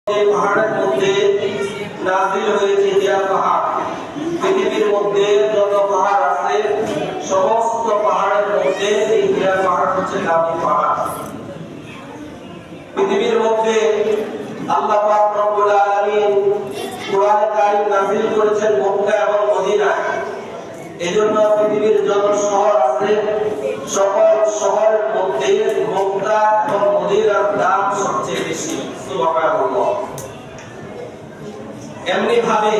পাহাড়ের মধ্যে নাজিল হয়েছে হিরা পাহাড়। পৃথিবীর মধ্যে যত পাহাড় আছে সমস্ত পাহাড়ের মধ্যে এই হিরা পাহাড় হচ্ছে দামি পাহাড়। পৃথিবীর মধ্যে আল্লাহ পাক রব্বুল আলামিন কোরআন কারীম নাজিল করেছেন মক্কা এবং মদিনায়। এজন্য পৃথিবীর যত শহর আছে সকল শহরের মধ্যে মক্কা এবং মদিনার দাম সবচেয়ে বেশি। সুবহানাল্লাহ। এমনি ভাবে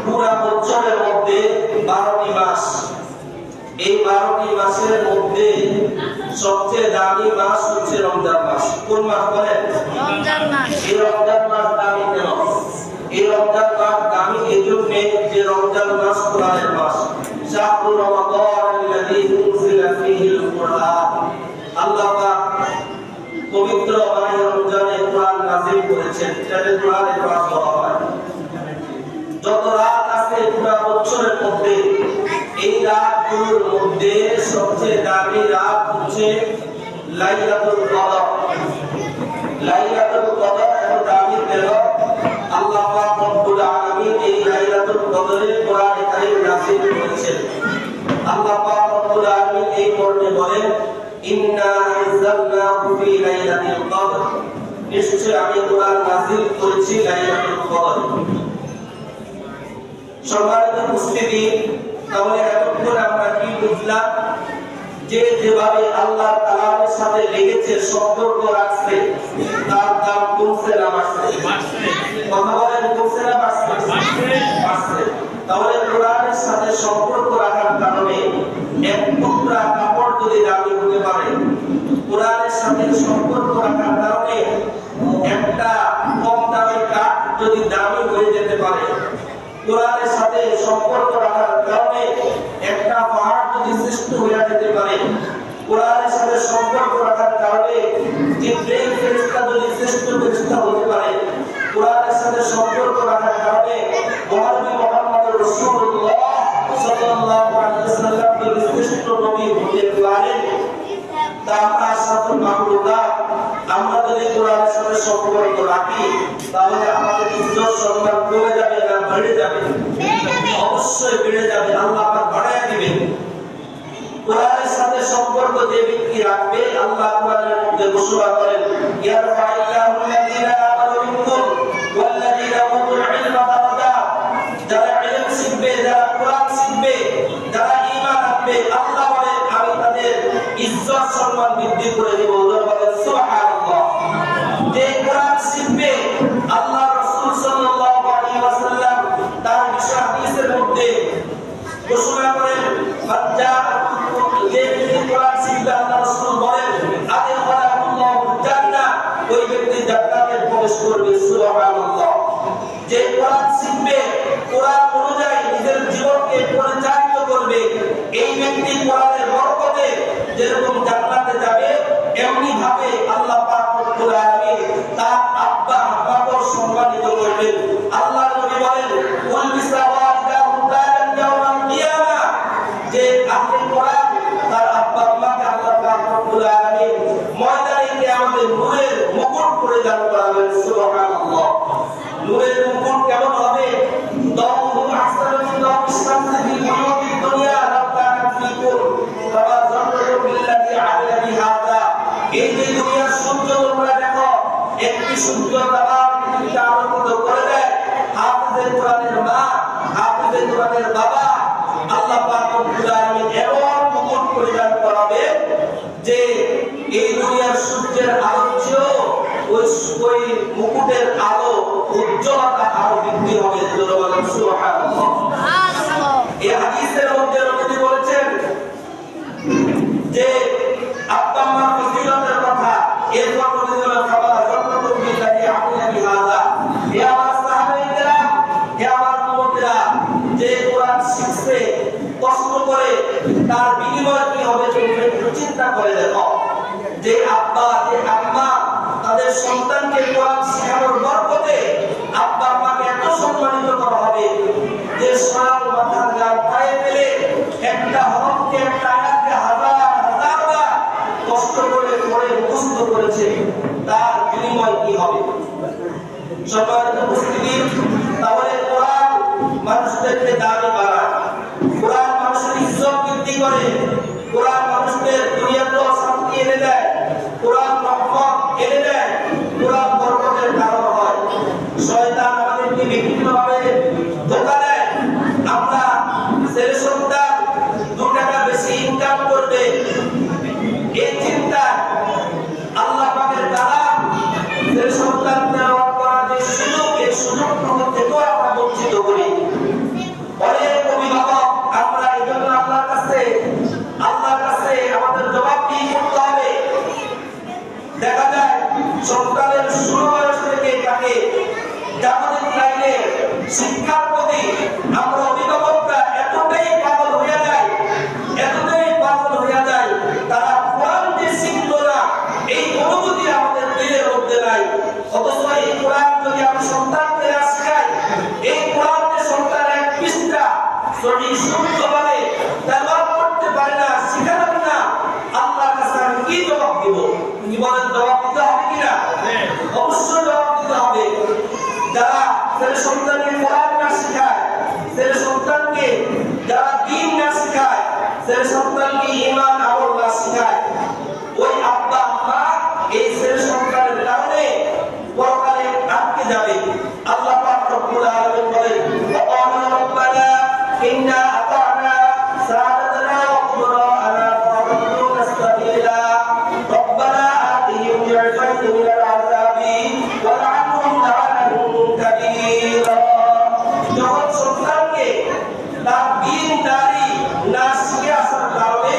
পুরা বছরের মধ্যে 12টি মাস, এই 12টি মাসের মধ্যে সবচেয়ে দামি মাস হচ্ছে রমজান মাস। কোন মাস বলেন? রমজান মাস। এই রমজান মাস দামি কেন? এই রমজান মাস দামি এজন্য যে রমজান মাস কোরআনের মাস। শাহরু রমাদানাল্লাযী উনজিলা ফীহিল কুরআন। আল্লাহ পাক পবিত্র মাহে রমজানে কোরআন নাযিল করেছেন। এটাকে কোরআনের মাস বলা হয়। যত রাত আছে পুরো বছরের মধ্যে এই রাতগুলোর মধ্যে সবচেয়ে দামি রাত হচ্ছে লাইলাতুল কদর। লাইলাতুল কদর এত দামি কেন? আল্লাহ পাক রব্বুল আলামিন এই লাইলাতুল কদরে কোরআনে কারীম নাযিল করেছেন। আল্লাহ পাক রব্বুল আলামিন এই কোরআনে বলেন, ইন্না আনজালনাহু ফি লাইলাতিল কদর। নিশ্চয় আমি কোরআন নাযিল করেছি লাইলাতুল কদরে। সম্মানিত উপস্থিতি, তাহলে এতক্ষণ আমরা কি বুঝলাম? যে যেভাবে আল্লাহ তাআলার সাথে লেগেছে, সম্পর্ক রাখছে, তার দাম কমছে না বাড়ছে? কথা বলেন, কমছে না বাড়ছে? বাড়ছে। তাহলে কোরআনের সাথে সম্পর্ক রাখার কারণে এক টুকরা কাপড় যদি দামি হতে পারে, কোরআনের সাথে সম্পর্ক রাখার কারণে একটা কম দামি কাঠ যদি দামি হয়ে যেতে পারে, কোরআনের সাথে সম্পর্ক রাখার কারণে একটা পাহাড় যদি সৃষ্টি হয়ে যেতে পারে, কোরআনের সাথে সম্পর্ক রাখার কারণে জিবরাইল ফেরেশতা যদি শ্রেষ্ঠ ফেরেশতা হতে পারে, কোরআনের সাথে সম্পর্ক রাখার কারণে মহানবী মুহাম্মদ রাসূলুল্লাহ সাল্লাল্লাহু আলাইহি ওয়াসাল্লাম যদি শ্রেষ্ঠ নবী হতে পারেন, তার সাথে মাহলুকাত আমরা যদি কোরআনের সাথে সম্পর্ক রাখি, তাহলে আমাদের ইজ্জত সম্মান কমে যাবে না বেড়ে যাবে? অবশ্যই বেড়ে যাবে। আল্লাহ পাক বাড়ায় দিবেন। কোরআনের সাথে সম্পর্ক যে ব্যক্তি রাখবে, আল্লাহ কোরআনের মধ্যে ঘোষণা করেন, ইয়ারফাইল্লাহুল্লাযীনা আমানু মিনকুম ওয়াল্লাযীনা উতুল ইলমা দারাজাত। যারা ইলম শিখবে, যারা কোরআন শিখবে, যারা ঈমান আনবে, আল্লাহ বলেন আমি তাদের ইজ্জত সম্মান বৃদ্ধি করে দেব। বলেন সুবহানাল্লাহ। যে কোরআন শিখবে, আল্লাহ রাসূল সাল্লাল্লাহু আলাইহি ওয়াসাল্লাম তার বিষয় হাদিসের মধ্যে ঘোষণা করেন, যে ব্যক্তি কোরআন শিখবে, আল্লাহ রাসূল বলেন আদখালাহুল্লাহুল জান্নাহ, ওই ব্যক্তি জান্নাতে প্রবেশ করবে। সুবহানাল্লাহ। যে কোরআন শিখবে, কোরআন অনুযায়ী নিজের জীবনকে পরিচালিত করবে, এই ব্যক্তি কোরআনের বরকতে যেরকম জান্নাতে যাবে, এমনি ভাবে আল্লাহ পাক রব্বুল আলামিন তার আব্বা আম্মাকে সম্মানিত করবেন। আল্লাহ নবী বলেন, কুল বিসাওয়ালিদাহু তাজান ইয়াওমাল কিয়ামা। যে আহলে কোরআন তার আব্বা আম্মাকে আল্লাহ পাক রব্বুল আলামিন ময়দানে কিয়ামতে নূরের মুকুট পরিধান করাবেন। সুবহানাল্লাহ। নূরের মুকুট কেমন হবে? দাউহু আহসানু মিন দাউইশ শামসি ফি বুয়ুতিদ দুনিয়া রাব্বানা ফিকুম কামা যান্নাতু বিল্লাযী আমিলা বিহাদা। এই যে দুনিয়ার সূর্য তোমরা দেখো, একটি সূর্য তামাম পৃথিবীকে আলোকিত করে দেয়। হাফেজে কোরআনের মা, হাফেজে কোরআনের বাবা, আল্লাহ পাক রব্বুল আলামিন এমন মুকুট পরিধান করাবে যে এই দুনিয়ার সূর্যের আলো চেয়েও ওই মুকুটের আলো উজ্জ্বলতা আরো বৃদ্ধি হবে। সুবহানাল্লাহ। এই হাদিসের মধ্যে নবী বলেছেন যে আব্বা আম্মার ফজিলতের কথা, এরপর নবী বলেন খাবার জান্নাতুল বিল্লাহি আমিলা বিহাদা। হে আমার সাহাবায়েরা, হে আমার উম্মতেরা, যে কোরআন শিখছে কষ্ট করে, তার বিনিময় কি হবে তুমি একটু চিন্তা করে দেখো। যে আব্বা, যে আম্মা তাদের সন্তানকে কোরআন শেখানোর বরকতে আব্বা আম্মাকে এত সম্মানিত করা হবে যে সোনার মাথার গান পায়ে ফেলে একটা হরফকে, একটা আয়াতকে হাজার হাজার সম্মানিত উপস্থিতি, তাহলে কোরআন মানুষদেরকে দামি বাড়ায়, কোরআন মানুষের ইজ্জত বৃদ্ধি করে, কোরআন মানুষদের দুনিয়াতেও শান্তি এনে দেয়, কোরআন রহমত এনে দেয়, কোরআন বরকতের কারণ হয়। শয়তান আমাদেরকে বিভিন্নভাবে ধোঁকা দেয়। আমরা ছেলে সন্তান 2 টাকা বেশি ইনকাম করবে এই চিন্তা, আল্লাহ পাকের কালাম ছেলে সন্তান তেলাওয়াত করার যে সুযোগ, এই সুযোগটুকু থেকেও আমরা বঞ্চিত করি। অনেক অভিভাবক আমরা এই জন্য আল্লাহর কাছে আমাদের জবাবদিহি করতে হবে। দেখা যায় সন্তানের শুরু বয়স থেকে তাকে জামাতের লাইনে শিক্ষার প্রতি আমরা অভিভাবকরা এতটাই পাগল হয়ে যায়, তারা কোরআন যে শিখলো না এই অনুভূতি আমাদের দিলের মধ্যে নাই। অথচ এই কোরআন যদি আমি সন্তানকে শেখাই, এই কোরআন যে সন্তান 1 পৃষ্ঠা সঠিক শুদ্ধভাবে তেলাওয়াত করতে পারে না, শিখালাম না, আল্লাহর কাছে আমি কি জবাব দিব? কি বলেন, জবাব দিতে হবে কিনা? অবশ্যই জবাব দিতে হবে। যারা ছেলে সন্তানকে কোরআন না শেখায়, ছেলে সন্তানকে যারা দ্বীন না শেখায়, ছেলে সন্তানকে ঈমান আমল না শেখায়, ওই আব্বা আম্মা এই ছেলে সন্তানের কারণে পরকালে আটকে যাবে। আল্লাহ পাক রব্বুল আলামিন বলেন, ওয়াকালু রাব্বানা ইন্না আতা'না সাদাতানা ওয়া কুবরা'ানা ফাদাল্লুনা সাবিলা রব্বানা আতিহিম দি'ফাইনি মিনাল আযাবি ওয়া ল'আনহুম লা'নান কাবীরা। যখন সন্তানকে তার দ্বীনদারি না শিখে আসার কারণে,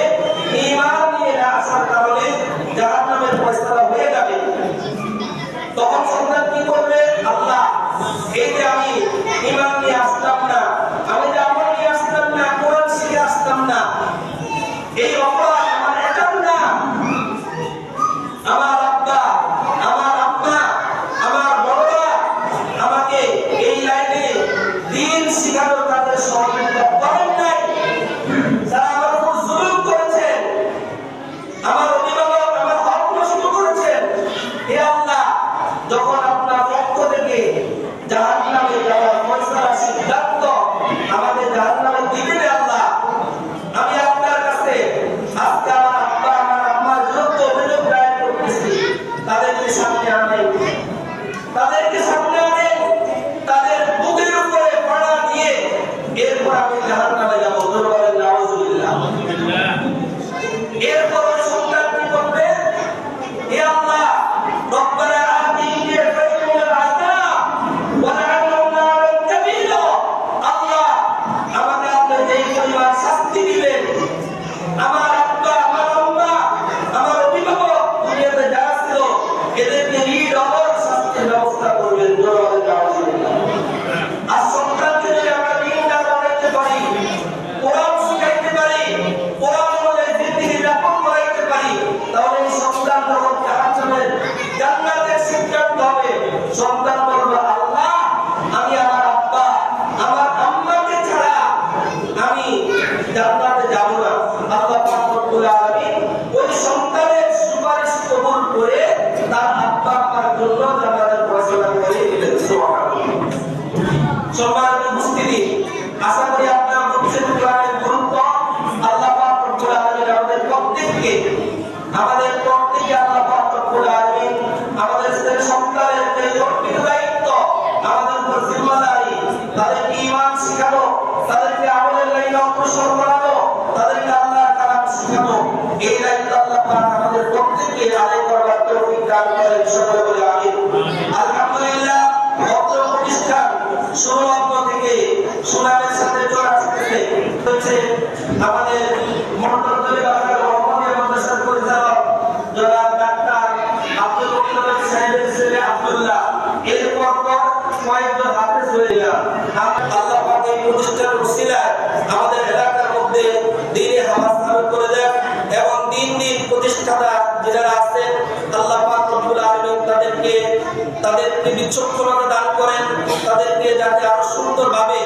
ঈমান নিয়ে না আসার কারণে জাহান্নামের ফয়সালা হয়ে যাবে, তখন সন্তান কি করবে? আল্লাহ, এই যে আমি ঈমান নিয়ে আসতাম না, আমি যে আমল নিয়ে আসতাম না, কোরআন শিখে আসতাম না, এই অপরাধ আমার একার না, আমার আব্বা, আমার আম্মা, আমার বড়রা আমাকে এই লাইনে দ্বীন শিখানোর কাজে সহযোগিতা করেন নাই। যারা আমার উপর জুলুম করেছেন, আমার অভিভাবক আমার হক নষ্ট করেছেন, হে আল্লাহ, যখন আপনার পক্ষ থেকে জাহান্নামে যাওয়ার ফয়সালা সিদ্ধান্ত আমাদের জাহান্নামে দিবেন আল্লাহ, আমি আপনার কাছে আজকে আমার আব্বা আমার আম্মার বিরুদ্ধে অভিযোগ দায়ের করতেছি। তাদেরকে সামনে আনেন, তাদের বুকের উপরে পড়া দিয়ে এরপর আমি জাহান্নামে যাব। বলেন নাউজুবিল্লাহ। এরপর ওই সন্তান কি করবে? হে আল্লাহ, রব্বানা আতিহিম দি'ফাইনি মিনাল আযাব ওয়া ল'আনহুম লা'নান কাবীরা। আল্লাহ, আমাকে আপনি যেই পরিমাণ শাস্তি দিবেন, আমার আব্বা, আমার আম্মা, আমার অভিভাবক দুনিয়াতে যারা ছিল এদেরকে রিডবল শাস্তির ব্যবস্থা করবেন। বলেন নাউজুবিল্লাহ। আর সন্তানকে যদি আমরা দ্বীনদার বানাইতে পারি, কোরআন শিখাইতে পারি, কোরআন অনুযায়ী জিন্দেগি যাপন করাইতে পারি, তাহলে এই সন্তান যখন জান্নাতের সিদ্ধান্ত হবে, সন্তান বলবে, আল্লাহ, আমি আমার আব্বা আমার আম্মাকে ছাড়া আমি জান্নাতে যাব না। আল্লাহ পাক রব্বুল আলামিন ওই সন্তানের সুপারিশ কবুল করে তার আব্বা আম্মার জন্য জান্নাতের ফয়সালা করে দিলেন। সুবহানাল্লাহ। সম্মানিত উপস্থিতি, আশা করি আপনারা বুঝছেন কোরআনের গুরুত্ব। আল্লাহ পাক রব্বুল আলামিন আমাদের প্রত্যেককে আল্লাহ পাক রব্বুল আলামিন আমাদের ছেলে সন্তানের যে অর্পিত দায়িত্ব, আমাদের উপর জিম্মাদারি, তাদেরকে ঈমান শেখানো, তাদেরকে আমলের লাইনে অগ্রসর করানো, তাদেরকে আল্লাহর কালাম শেখানো, এই দায়িত্ব আল্লাহ পাক আমাদের প্রত্যেককে আদায় করবার তৌফিক দান করেন। সকলে বলে আমিন। আলহামদুলিল্লাহ। ভদ্র প্রতিষ্ঠান সুলগ্ন থেকে সুনামের সাথে চলে আসতেছে হচ্ছে আমাদের মন্ডলতলী বাজার রহমানিয়া মাদ্রাসার পরিচালক জনাব ডাক্তার আব্দুল মুত্তালিব সাহেবের ছেলে আব্দুল্লাহ। এরপর কয়েকজন হাফেজ হয়ে গেলাম। আল্লাহ পাক এই প্রতিষ্ঠানের উসিলায় আমাদের এলাকার মধ্যে দ্বীনে হাওয়া স্থাপন করে দেন এবং দিন প্রতিষ্ঠাতা যারা আছেন, আল্লাহ পাক রব্বুল আলামিন তাদেরকে বিচক্ষণতা দান করেন, তাদেরকে যাতে আরো সুন্দরভাবে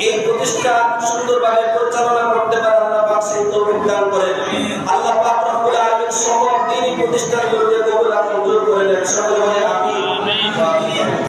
এই প্রতিষ্ঠান সুন্দরভাবে পরিচালনা করতে পারে আল্লাহ পাক সেই তৌফিক দান করেন। আল্লাহ পাক রব্বুল আলামিন সব দ্বীনি প্রতিষ্ঠানগুলোকে কবুল আর মঞ্জুর করে নেন। সকলে বলে আমিন।